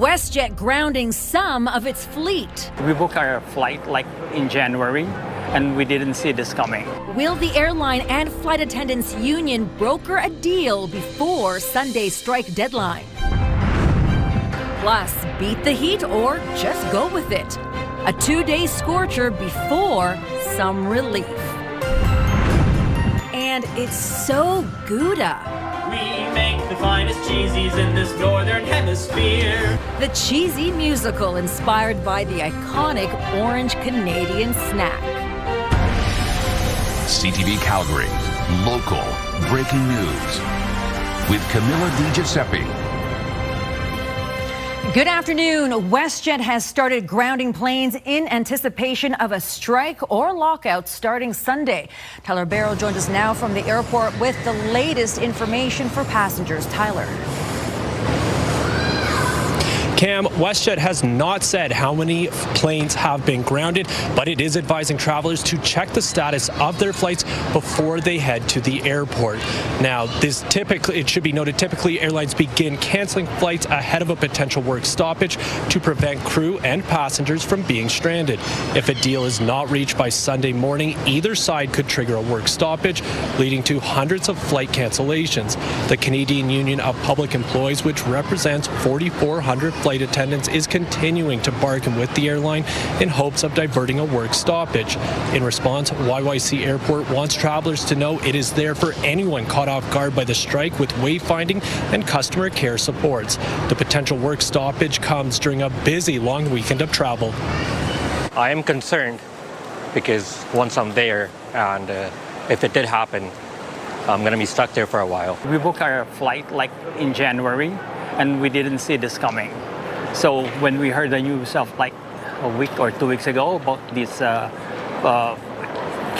WestJet grounding some of its fleet. We booked our flight like in January, and we didn't see this coming. Will the airline and flight attendants union broker a deal before Sunday's strike deadline? Plus, beat the heat or just go with it. A 2-day scorcher before some relief. And it's so Gouda. We make the finest cheesies in this northern hemisphere. The cheesy musical inspired by the iconic orange Canadian snack. CTV Calgary, local breaking news with Camilla Di Giuseppe. Good afternoon. WestJet has started grounding planes in anticipation of a strike or lockout starting Sunday. Tyler Barrow joins us now from the airport with the latest information for passengers. Tyler. Cam, WestJet has not said how many planes have been grounded, but it is advising travelers to check the status of their flights before they head to the airport. Now, it should be noted, typically airlines begin canceling flights ahead of a potential work stoppage to prevent crew and passengers from being stranded. If a deal is not reached by Sunday morning, either side could trigger a work stoppage, leading to hundreds of flight cancellations. The Canadian Union of Public Employees, which represents 4,400 flight attendants, is continuing to bargain with the airline in hopes of diverting a work stoppage. In response, YYC Airport wants travelers to know it is there for anyone caught off guard by the strike with wayfinding and customer care supports. The potential work stoppage comes during a busy long weekend of travel. I am concerned because once I'm there, and if it did happen, I'm going to be stuck there for a while. We booked our flight like in January, and we didn't see this coming. So when we heard the news of like a week or 2 weeks ago about these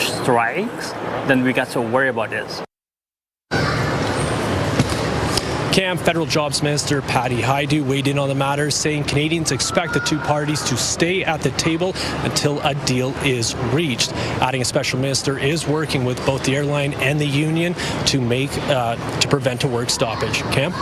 strikes, then we got so worried about this. Cam, Federal Jobs Minister Patty Hajdu weighed in on the matter, saying Canadians expect the two parties to stay at the table until a deal is reached. Adding a special minister is working with both the airline and the union to prevent a work stoppage. Cam?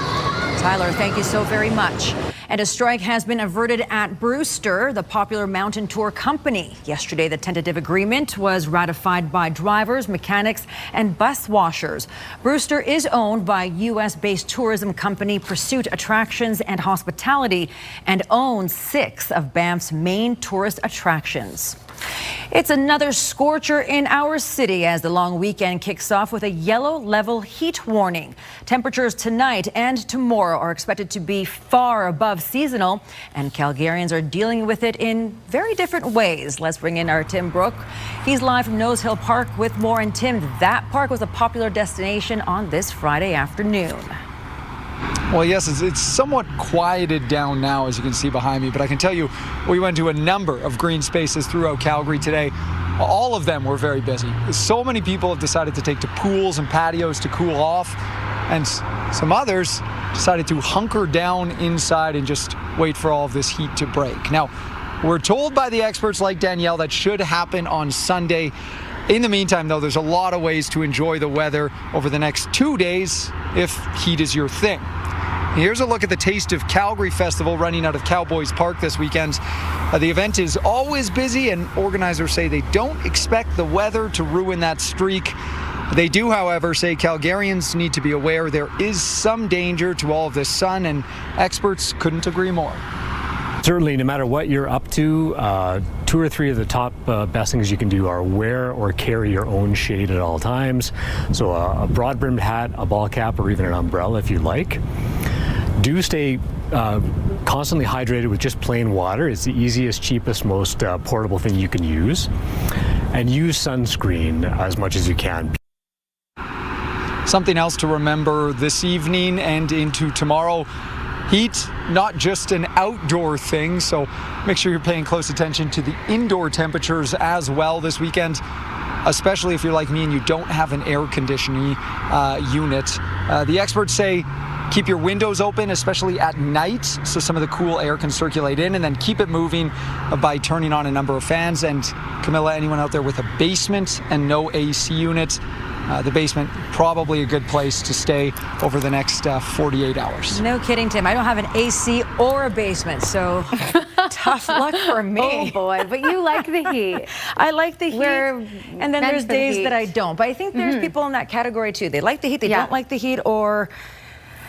Tyler, thank you so very much. And a strike has been averted at Brewster, the popular mountain tour company. Yesterday, the tentative agreement was ratified by drivers, mechanics, and bus washers. Brewster is owned by U.S.-based tourism company Pursuit Attractions and Hospitality and owns 6 of Banff's main tourist attractions. It's another scorcher in our city as the long weekend kicks off with a yellow level heat warning. Temperatures tonight and tomorrow are expected to be far above seasonal, and Calgarians are dealing with it in very different ways. Let's bring in our Tim Brook. He's live from Nose Hill Park with more. And Tim, that park was a popular destination on this Friday afternoon. Well, yes, it's somewhat quieted down now, as you can see behind me, but I can tell you we went to a number of green spaces throughout Calgary today. All of them were very busy. So many people have decided to take to pools and patios to cool off, and some others decided to hunker down inside and just wait for all of this heat to break. Now, we're told by the experts like Danielle that should happen on Sunday. In the meantime, though, there's a lot of ways to enjoy the weather over the next 2 days if heat is your thing. Here's a look at the Taste of Calgary Festival running out of Cowboys Park this weekend. The event is always busy, and organizers say they don't expect the weather to ruin that streak. They do, however, say Calgarians need to be aware there is some danger to all of this sun, and experts couldn't agree more. Certainly, no matter what you're up to, 2 or 3 of the top best things you can do are wear or carry your own shade at all times. So a broad-brimmed hat, a ball cap, or even an umbrella if you like. Do stay constantly hydrated with just plain water. It's the easiest, cheapest, most portable thing you can use. And use sunscreen as much as you can. Something else to remember this evening and into tomorrow. Heat, not just an outdoor thing, so make sure you're paying close attention to the indoor temperatures as well this weekend, especially if you're like me and you don't have an air conditioning unit. The experts say keep your windows open, especially at night, so some of the cool air can circulate in, and then keep it moving by turning on a number of fans. And Camilla, anyone out there with a basement and no AC unit, the basement, probably a good place to stay over the next 48 hours. No kidding, Tim. I don't have an AC or a basement, so tough luck for me. Oh boy, but you like the heat. I like the heat, and then there's days that I don't. But I think there's people in that category too. They like the heat, they don't like the heat, or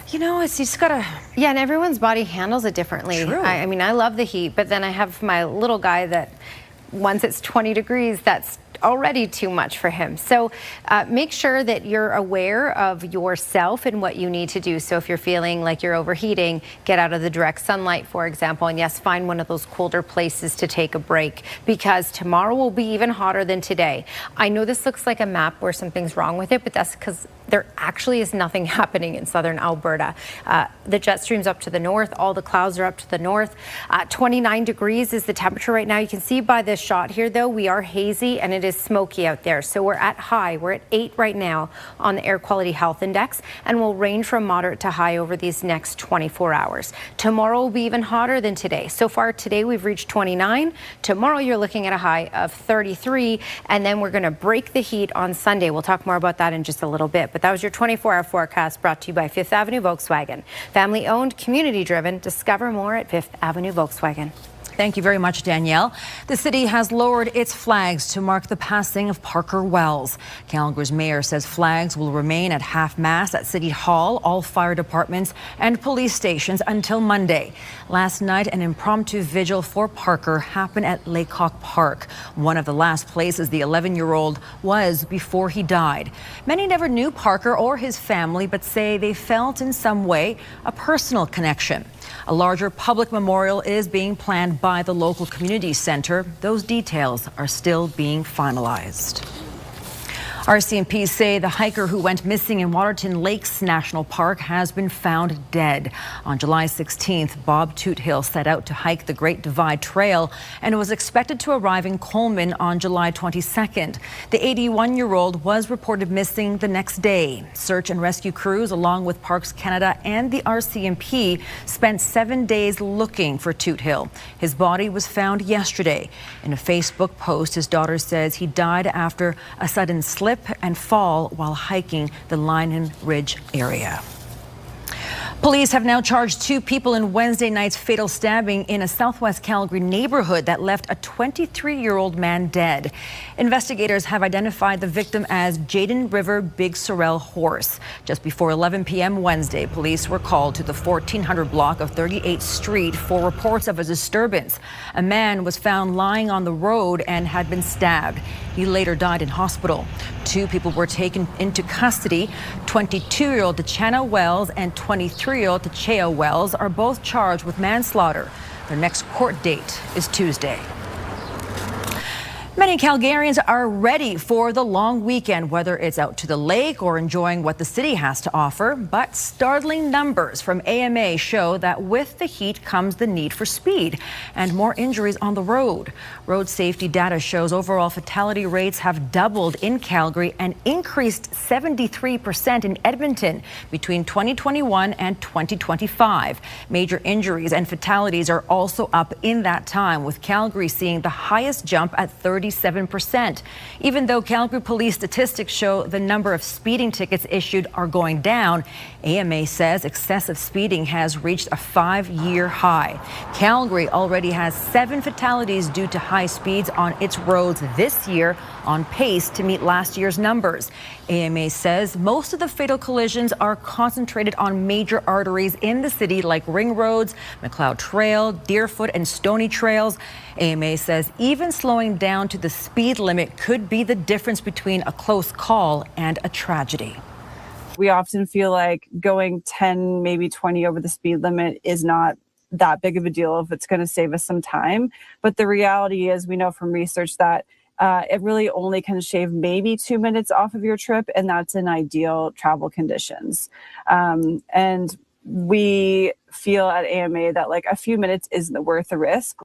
you know, it's just gotta. Yeah, and everyone's body handles it differently. True. I mean, I love the heat, but then I have my little guy that once it's 20 degrees, that's already too much for him. So make sure that you're aware of yourself and what you need to do. So if you're feeling like you're overheating, get out of the direct sunlight, for example, and yes, find one of those colder places to take a break, because tomorrow will be even hotter than today. I know this looks like a map where something's wrong with it, but that's because there actually is nothing happening in southern Alberta. The jet stream's up to the north, all the clouds are up to the north. 29 degrees is the temperature right now. You can see by this shot here though, we are hazy and it is smoky out there. So we're at high, we're at 8 right now on the air quality health index, and will range from moderate to high over these next 24 hours. Tomorrow will be even hotter than today. So far today we've reached 29. Tomorrow you're looking at a high of 33, and then we're going to break the heat on Sunday. We'll talk more about that in just a little bit. But that was your 24-hour forecast, brought to you by Fifth Avenue Volkswagen. Family owned, community driven. Discover more at Fifth Avenue Volkswagen. Thank you very much, Danielle. The city has lowered its flags to mark the passing of Parker Wells. Calgary's mayor says flags will remain at half-mast at City Hall, all fire departments and police stations until Monday. Last night, an impromptu vigil for Parker happened at Laycock Park, one of the last places the 11-year-old was before he died. Many never knew Parker or his family, but say they felt in some way a personal connection. A larger public memorial is being planned by the local community center. Those details are still being finalized. RCMP say the hiker who went missing in Waterton Lakes National Park has been found dead. On July 16th, Bob Toothill set out to hike the Great Divide Trail and was expected to arrive in Coleman on July 22nd. The 81-year-old was reported missing the next day. Search and rescue crews, along with Parks Canada and the RCMP, spent 7 days looking for Toothill. His body was found yesterday. In a Facebook post, his daughter says he died after a sudden slip and fall while hiking the Lynan Ridge area. Police have now charged 2 people in Wednesday night's fatal stabbing in a southwest Calgary neighborhood that left a 23-year-old man dead. Investigators have identified the victim as Jaden River Big Sorrel Horse. Just before 11 p.m. Wednesday, police were called to the 1400 block of 38th Street for reports of a disturbance. A man was found lying on the road and had been stabbed. He later died in hospital. 2 people were taken into custody. 22-year-old Dechana Wells and 23-year-old Techeo Wells are both charged with manslaughter. Their next court date is Tuesday. Many Calgarians are ready for the long weekend, whether it's out to the lake or enjoying what the city has to offer. But startling numbers from AMA show that with the heat comes the need for speed and more injuries on the road. Road safety data shows overall fatality rates have doubled in Calgary and increased 73% in Edmonton between 2021 and 2025. Major injuries and fatalities are also up in that time, with Calgary seeing the highest jump at 37%. Even though Calgary police statistics show the number of speeding tickets issued are going down, AMA says excessive speeding has reached a 5-year high. Calgary already has 7 fatalities due to high speeds on its roads this year, on pace to meet last year's numbers. AMA says most of the fatal collisions are concentrated on major arteries in the city like Ring Roads, McLeod Trail, Deerfoot and Stony Trails. AMA says even slowing down to the speed limit could be the difference between a close call and a tragedy. We often feel like going 10, maybe 20 over the speed limit is not that big of a deal if it's going to save us some time. But the reality is, we know from research that it really only can shave maybe 2 minutes off of your trip, and that's in ideal travel conditions. And we feel at AMA that like a few minutes isn't worth the risk.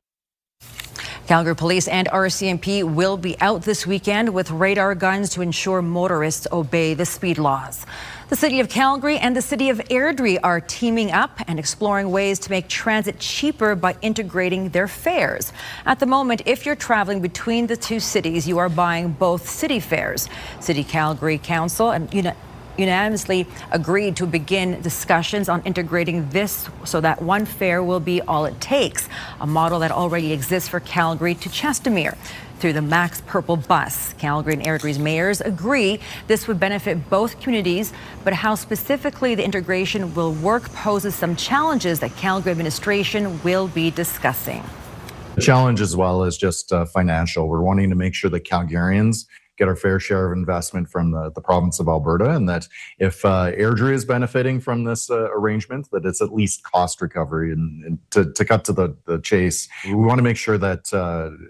Calgary Police and RCMP will be out this weekend with radar guns to ensure motorists obey the speed laws. The City of Calgary and the City of Airdrie are teaming up and exploring ways to make transit cheaper by integrating their fares. At the moment, if you're traveling between the two cities, you are buying both city fares. City Calgary Council and unanimously agreed to begin discussions on integrating this so that one fare will be all it takes, a model that already exists for Calgary to Chestermere through the Max Purple bus. Calgary and Airdrie's mayors agree this would benefit both communities, but how specifically the integration will work poses some challenges that Calgary administration will be discussing. The challenge as well is just financial. We're wanting to make sure that Calgarians get our fair share of investment from the province of Alberta, and that if Airdrie is benefiting from this arrangement, that it's at least cost recovery. And to cut to the chase, we want to make sure that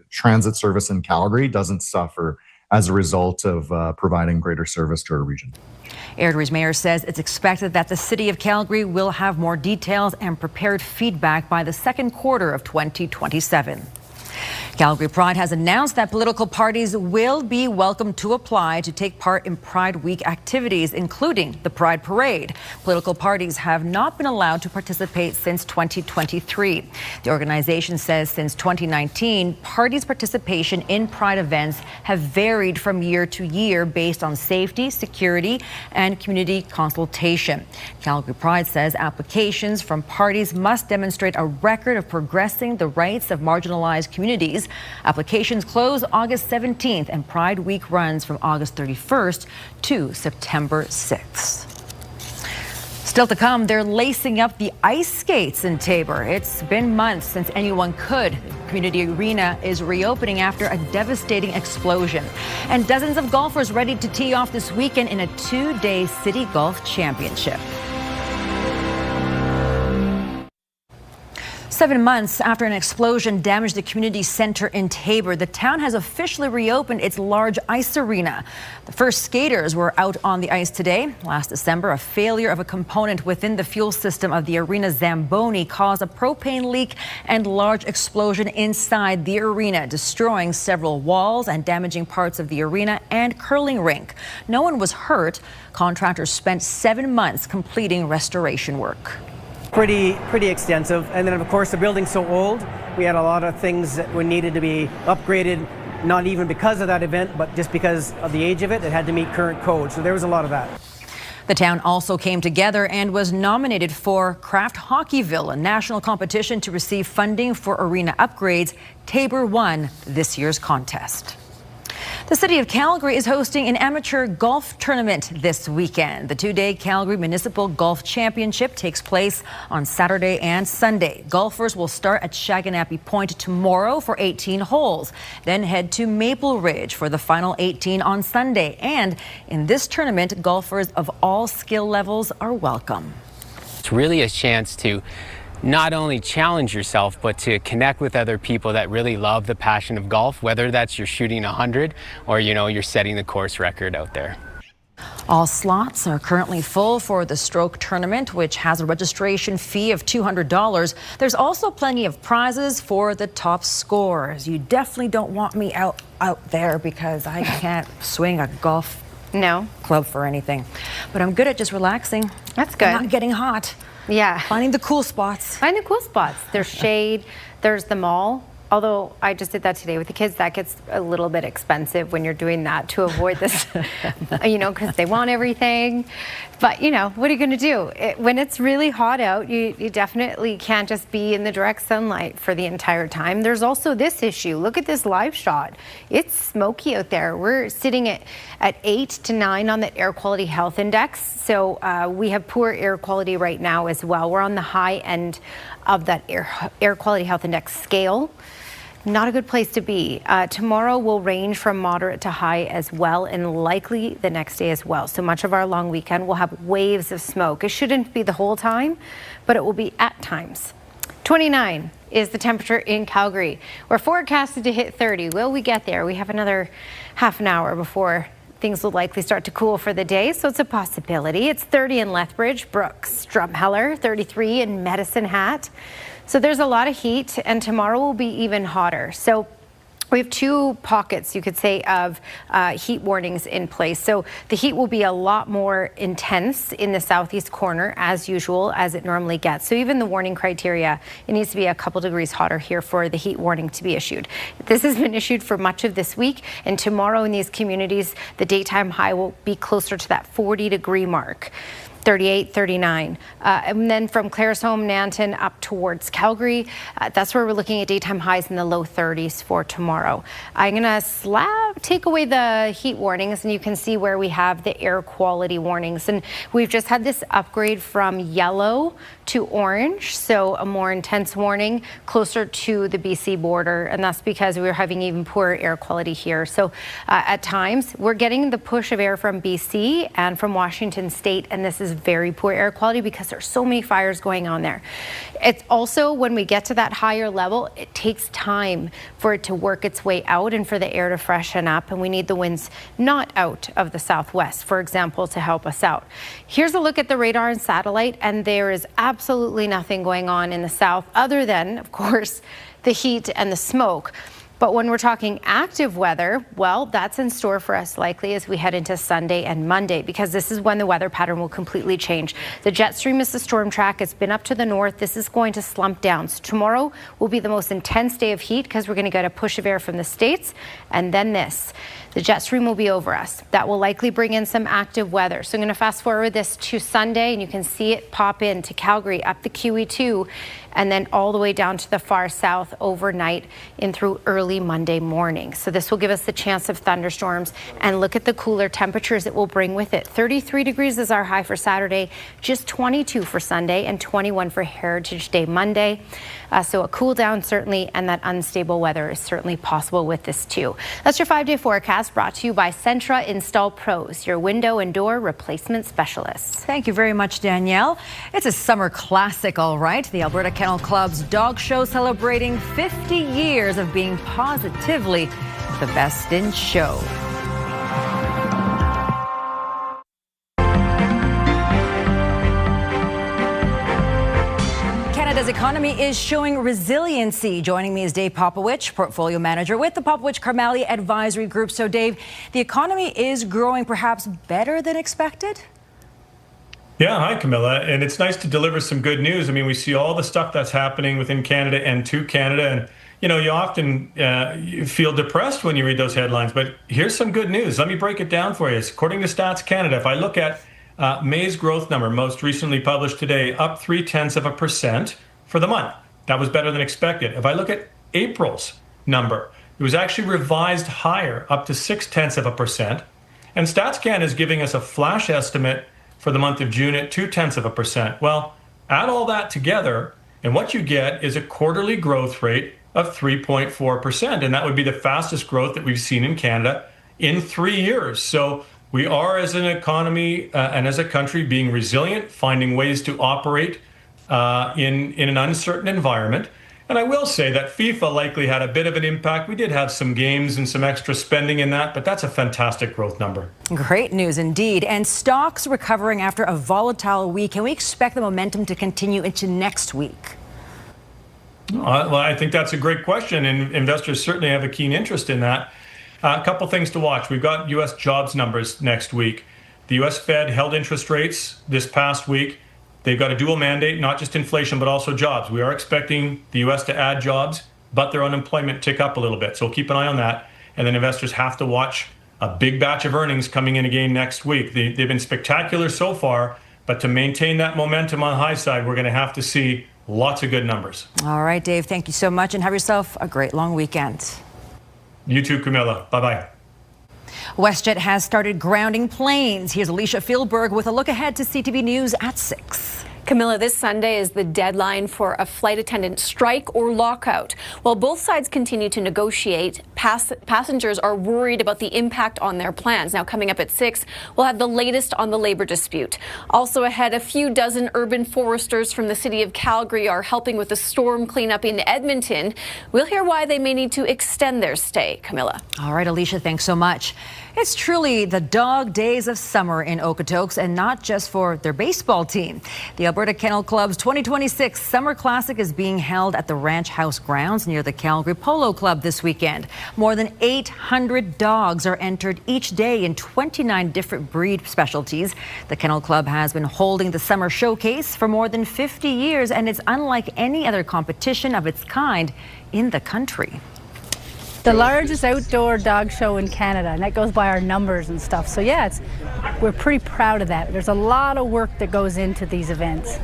transit service in Calgary doesn't suffer as a result of providing greater service to our region. Airdrie's mayor says it's expected that the City of Calgary will have more details and prepared feedback by the second quarter of 2027. Calgary Pride has announced that political parties will be welcome to apply to take part in Pride Week activities, including the Pride Parade. Political parties have not been allowed to participate since 2023. The organization says since 2019, parties' participation in Pride events have varied from year to year based on safety, security, and community consultation. Calgary Pride says applications from parties must demonstrate a record of progressing the rights of marginalized communities. Applications close August 17th and Pride Week runs from August 31st to September 6th. Still to come, they're lacing up the ice skates in Taber. It's been months since anyone could. The community arena is reopening after a devastating explosion. And dozens of golfers ready to tee off this weekend in a 2-day City Golf Championship. 7 months after an explosion damaged the community center in Taber, the town has officially reopened its large ice arena. The first skaters were out on the ice today. Last December, a failure of a component within the fuel system of the arena Zamboni caused a propane leak and large explosion inside the arena, destroying several walls and damaging parts of the arena and curling rink. No one was hurt. Contractors spent 7 months completing restoration work. Pretty extensive, and then of course the building's so old, we had a lot of things that were needed to be upgraded, not even because of that event, but just because of the age of it. It had to meet current code, so there was a lot of that. The town also came together and was nominated for Craft Hockeyville, a national competition to receive funding for arena upgrades. Taber won this year's contest. The City of Calgary is hosting an amateur golf tournament this weekend. The 2-day Calgary Municipal Golf Championship takes place on Saturday and Sunday. Golfers will start at Shaganappi Point tomorrow for 18 holes, then head to Maple Ridge for the final 18 on Sunday. And in this tournament, golfers of all skill levels are welcome. It's really a chance to not only challenge yourself, but to connect with other people that really love the passion of golf, whether that's you're shooting 100 or, you're setting the course record out there. All slots are currently full for the stroke tournament, which has a registration fee of $200. There's also plenty of prizes for the top scorers. You definitely don't want me out there because I can't swing a golf club for anything. But I'm good at just relaxing. That's good. Not getting hot. Yeah. Finding the cool spots. Find the cool spots. There's shade. There's the mall. Although I just did that today with the kids, that gets a little bit expensive when you're doing that to avoid this, because they want everything. But, what are you going to do? When it's really hot out, you definitely can't just be in the direct sunlight for the entire time. There's also this issue. Look at this live shot. It's smoky out there. We're sitting at 8 to 9 on the air quality health index. So we have poor air quality right now as well. We're on the high end of that air quality health index scale. Not a good place to be. Tomorrow will range from moderate to high as well, and likely the next day as well. So much of our long weekend will have waves of smoke. It shouldn't be the whole time, but it will be at times. 29 is the temperature in Calgary. We're forecasted to hit 30. Will we get there? We have another half an hour before things will likely start to cool for the day, so it's a possibility. It's 30 in Lethbridge, Brooks, Drumheller, 33 in Medicine Hat. So there's a lot of heat, and tomorrow will be even hotter. So We have 2 pockets, you could say, of heat warnings in place. So the heat will be a lot more intense in the southeast corner, as usual, as it normally gets. So even the warning criteria, it needs to be a couple degrees hotter here for the heat warning to be issued. This has been issued for much of this week, and tomorrow in these communities, the daytime high will be closer to that 40-degree mark. 38, 39. And then from Claresholm, Nanton up towards Calgary, that's where we're looking at daytime highs in the low 30s for tomorrow. I'm going to take away the heat warnings, and you can see where we have the air quality warnings. And we've just had this upgrade from yellow to orange, so a more intense warning closer to the BC border, and that's because we're having even poorer air quality here. So at times, we're getting the push of air from BC and from Washington State, and this is very poor air quality because there's so many fires going on there. It's also, when we get to that higher level, it takes time for it to work its way out and for the air to freshen up, and we need the winds not out of the southwest, for example, to help us out. Here's a look at the radar and satellite, and there is absolutely nothing going on in the south other than, of course, the heat and the smoke. But when we're talking active weather, well, that's in store for us likely as we head into Sunday and Monday, because this is when the weather pattern will completely change. The jet stream is the storm track. It's been up to the north. This is going to slump down. So tomorrow will be the most intense day of heat because we're going to get a push of air from the States, and then this. The jet stream will be over us. That will likely bring in some active weather. So I'm going to fast forward this to Sunday, and you can see it pop in to Calgary, up the QE2, and then all the way down to the far south overnight in through early Monday morning. So this will give us the chance of thunderstorms, and look at the cooler temperatures it will bring with it. 33 degrees is our high for Saturday, just 22 for Sunday, and 21 for Heritage Day Monday. So a cool down certainly, and that unstable weather is certainly possible with this too. That's your 5-day forecast, brought to you by Centra Install Pros, your window and door replacement specialists. Thank you very much, Danielle. It's a summer classic, all right. The Alberta Kennel Club's dog show celebrating 50 years of being positively the best in show. Canada's economy is showing resiliency. Joining me is Dave Popowich, portfolio manager with the Popowich Carmali Advisory Group. So, Dave, the economy is growing perhaps better than expected? Yeah, hi, Camilla. And it's nice to deliver some good news. I mean, we see all the stuff that's happening within Canada and to Canada. And, you know, you often you feel depressed when you read those headlines. But here's some good news. Let me break it down for you. According to Stats Canada, if I look at May's growth number, most recently published today, up 0.3% for the month. That was better than expected. If I look at April's number, it was actually revised higher, up to 0.6%. And Stats Canada is giving us a flash estimate for the month of June at 0.2%. Well, add all that together, and what you get is a quarterly growth rate of 3.4%. And that would be the fastest growth that we've seen in Canada in 3 years. So we are, as an economy and as a country, being resilient, finding ways to operate in an uncertain environment. And I will say that FIFA likely had a bit of an impact. We did have some games and some extra spending in that, but that's a fantastic growth number. Great news indeed. And stocks recovering after a volatile week. Can we expect the momentum to continue into next week? Well, I think that's a great question, and investors certainly have a keen interest in that. A couple things to watch. We've got U.S. jobs numbers next week. The U.S. Fed held interest rates this past week. They've got a dual mandate, not just inflation, but also jobs. We are expecting the U.S. to add jobs, but their unemployment tick up a little bit. So we'll keep an eye on that. And then investors have to watch a big batch of earnings coming in again next week. They've been spectacular so far, but to maintain that momentum on the high side, we're going to have to see lots of good numbers. All right, Dave, thank you so much, and have yourself a great long weekend. You too, Camilla. Bye-bye. WestJet has started grounding planes. Here's Alicia Fieldberg with a look ahead to CTV News at 6. Camilla, this Sunday is the deadline for a flight attendant strike or lockout. While both sides continue to negotiate, passengers are worried about the impact on their plans. Now, coming up at 6, we'll have the latest on the labor dispute. Also ahead, a few dozen urban foresters from the city of Calgary are helping with the storm cleanup in Edmonton. We'll hear why they may need to extend their stay. Camilla. All right, Alicia, thanks so much. It's truly the dog days of summer in Okotoks, and not just for their baseball team. The Alberta Kennel Club's 2026 Summer Classic is being held at the Ranch House grounds near the Calgary Polo Club this weekend. More than 800 dogs are entered each day in 29 different breed specialties. The Kennel Club has been holding the summer showcase for more than 50 years, and it's unlike any other competition of its kind in the country. The largest outdoor dog show in Canada, and that goes by our numbers and stuff. So yeah, we're pretty proud of that. There's a lot of work that goes into these events.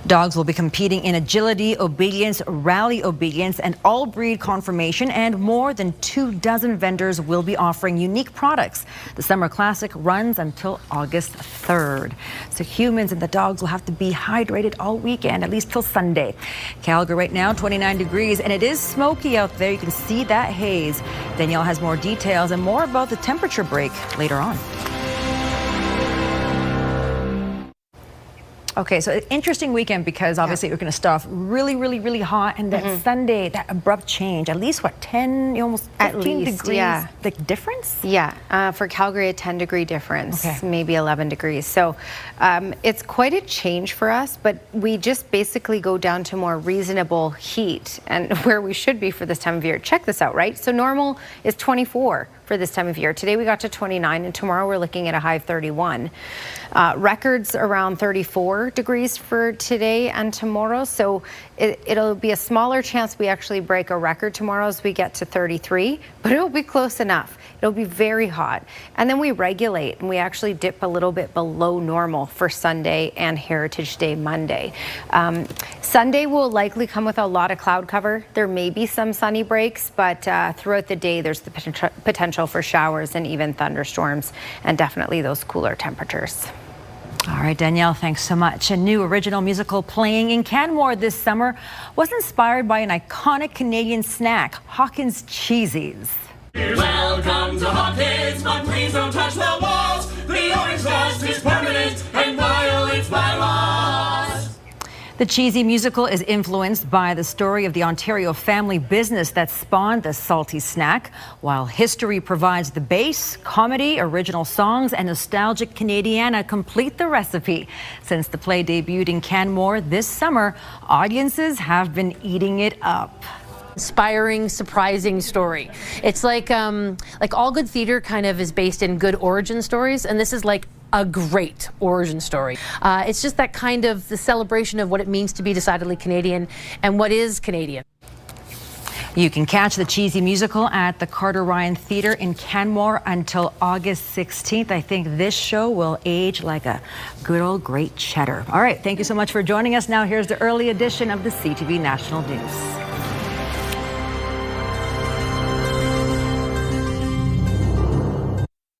Dogs will be competing in agility, obedience, rally obedience, and all breed conformation, and more than 24 vendors will be offering unique products. The Summer Classic runs until August 3rd. So humans and the dogs will have to be hydrated all weekend, at least till Sunday. Calgary right now, 29 degrees, and it is smoky out there. You can see that haze. Danielle has more details and more about the temperature break later on. Okay, so interesting weekend because obviously we're going to start off really hot, and then Sunday, that abrupt change, at least what, 10, almost 15 degrees, the difference? Yeah, for Calgary, a 10-degree difference, maybe 11 degrees. So it's quite a change for us, but we just basically go down to more reasonable heat and where we should be for this time of year. Check this out, right? So normal is 24 for this time of year. Today we got to 29, and tomorrow we're looking at a high of 31. Records around 34 degrees for today and tomorrow, so it'll be a smaller chance we actually break a record tomorrow as we get to 33, but it'll be close enough. It'll be very hot. And then we regulate, and we actually dip a little bit below normal for Sunday and Heritage Day Monday. Sunday will likely come with a lot of cloud cover. There may be some sunny breaks, but throughout the day there's the potential for showers and even thunderstorms, and definitely those cooler temperatures. All right, Danielle, thanks so much. A new original musical playing in Canmore this summer was inspired by an iconic Canadian snack, Hawkins Cheesies. Welcome to Hawkins, but please don't touch the walls. The orange dust is permanent and violates bylaws. The cheesy musical is influenced by the story of the Ontario family business that spawned the salty snack. While history provides the base, comedy, original songs, and nostalgic Canadiana complete the recipe. Since the play debuted in Canmore this summer, audiences have been eating it up. Inspiring, surprising story. It's like all good theater kind of is based in good origin stories, and this is like a great origin story. It's just that kind of the celebration of what it means to be decidedly Canadian and what is Canadian. You can catch the cheesy musical at the Carter Ryan Theatre in Canmore until August 16th. I think this show will age like a good old great cheddar. All right, thank you so much for joining us. Now here's the early edition of the CTV National News.